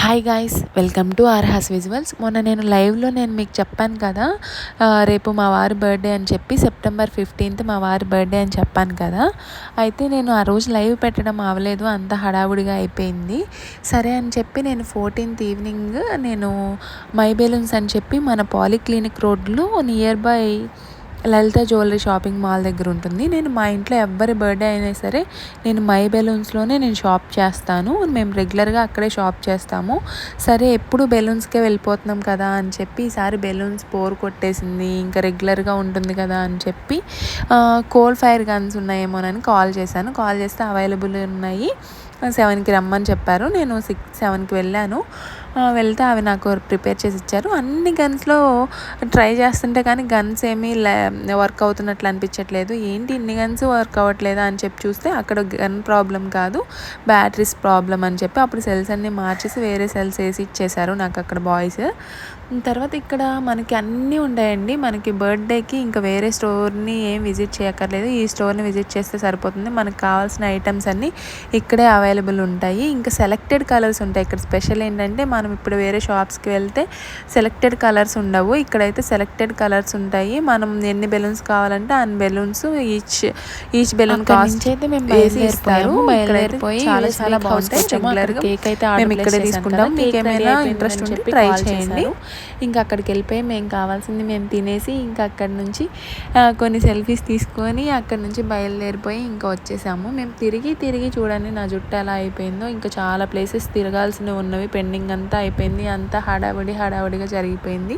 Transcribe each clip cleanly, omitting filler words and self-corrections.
Hi guys, welcome to ఆర్హాస్ visuals. మొన్న నేను లైవ్లో మీకు చెప్పాను కదా, రేపు మా వారి బర్త్డే అని చెప్పి సెప్టెంబర్ 15th మా వారి బర్త్డే అని చెప్పాను కదా. అయితే నేను ఆ రోజు లైవ్ పెట్టడం అవ్వలేదు, అంత హడావుడిగా అయిపోయింది. సరే అని చెప్పి నేను 14th ఈవినింగ్ నేను మై బెలూన్స్ అని చెప్పి మన పాలిక్లినిక్ రోడ్లో near by Lalitha jewellery shopping mall దగ్గర ఉంటుంది. నేను మా ఇంట్లో ఎవ్వరి బర్త్డే అయినా సరే నేను మై బెలూన్స్లోనే నేను షాప్ చేస్తాను. మేము రెగ్యులర్గా అక్కడే షాప్ చేస్తాము. సరే ఎప్పుడు బెలూన్స్కే వెళ్ళిపోతున్నాం కదా అని చెప్పి ఈసారి బెలూన్స్ బోర్ కొట్టేసింది, ఇంకా రెగ్యులర్గా ఉంటుంది కదా అని చెప్పి కోల్ ఫైర్ గన్స్ ఉన్నాయేమోనని కాల్ చేశాను. కాల్ చేస్తే అవైలబుల్ ఉన్నాయి, 7కి రమ్మని చెప్పారు. నేను 7కి వెళ్ళాను. వెళ్తే అవి నాకు ప్రిపేర్ చేసి ఇచ్చారు. అన్ని గన్స్లో ట్రై చేస్తుంటే కానీ గన్స్ ఏమీ వర్క్ అవుతున్నట్లు అనిపించట్లేదు. ఏంటి ఇన్ని గన్స్ వర్క్ అవ్వట్లేదా అని చెప్పి చూస్తే అక్కడ గన్ ప్రాబ్లం కాదు, బ్యాటరీస్ ప్రాబ్లం అని చెప్పి అప్పుడు సెల్స్ అన్నీ మార్చేసి వేరే సెల్స్ వేసి ఇచ్చేశారు నాకు అక్కడ బాయ్స్. తర్వాత ఇక్కడ మనకి అన్నీ ఉంటాయండి. మనకి బర్త్డేకి ఇంకా వేరే స్టోర్ని ఏం విజిట్ చేయక్కర్లేదు, ఈ స్టోర్ని విజిట్ చేస్తే సరిపోతుంది. మనకు కావాల్సిన ఐటమ్స్ అన్నీ ఇక్కడే అవైలబుల్ ఉంటాయి. ఇంకా సెలెక్టెడ్ కలర్స్ ఉంటాయి. ఇక్కడ స్పెషల్ ఏంటంటే మనం ఇప్పుడు వేరే షాప్స్కి వెళ్తే సెలెక్టెడ్ కలర్స్ ఉండవు, ఇక్కడైతే సెలెక్టెడ్ కలర్స్ ఉంటాయి. మనం ఎన్ని బెలూన్స్ కావాలంటే అన్ని బెలూన్స్ ఈచ్ బెలూన్ కాస్ట్ అయితే మేము వేసి ఇస్తారు. బయలుదేరిపోయి చాలా చాలా బాగుంటాయి. రెగ్యులర్గా కేక్ అయితే మేము ఇక్కడే తీసుకుంటాం. మీకు ఏమైనా ఇంట్రెస్ట్ ఉంటే ట్రై చేయండి. ఇంకా అక్కడికి వెళ్ళిపోయి మేము కావాల్సింది మేము తినేసి ఇంకా అక్కడి నుంచి కొన్ని సెల్ఫీస్ తీసుకొని అక్కడి నుంచి బయలుదేరిపోయి ఇంకా వచ్చేసాము. మేము తిరిగి చూడండి నా జుట్టు ఎలా అయిపోయిందో. ఇంకా చాలా ప్లేసెస్ తిరగాల్సినవి ఉన్నవి, పెండింగ్ అంతా అయిపోయింది. అంతా హడావుడిగా జరిగిపోయింది.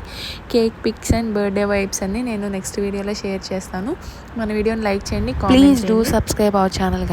Cake pics and birthday vibes అన్ని నేను నెక్స్ట్ వీడియోలో షేర్ చేస్తాను. మన వీడియోని లైక్ చేయండి, please do subscribe our channel.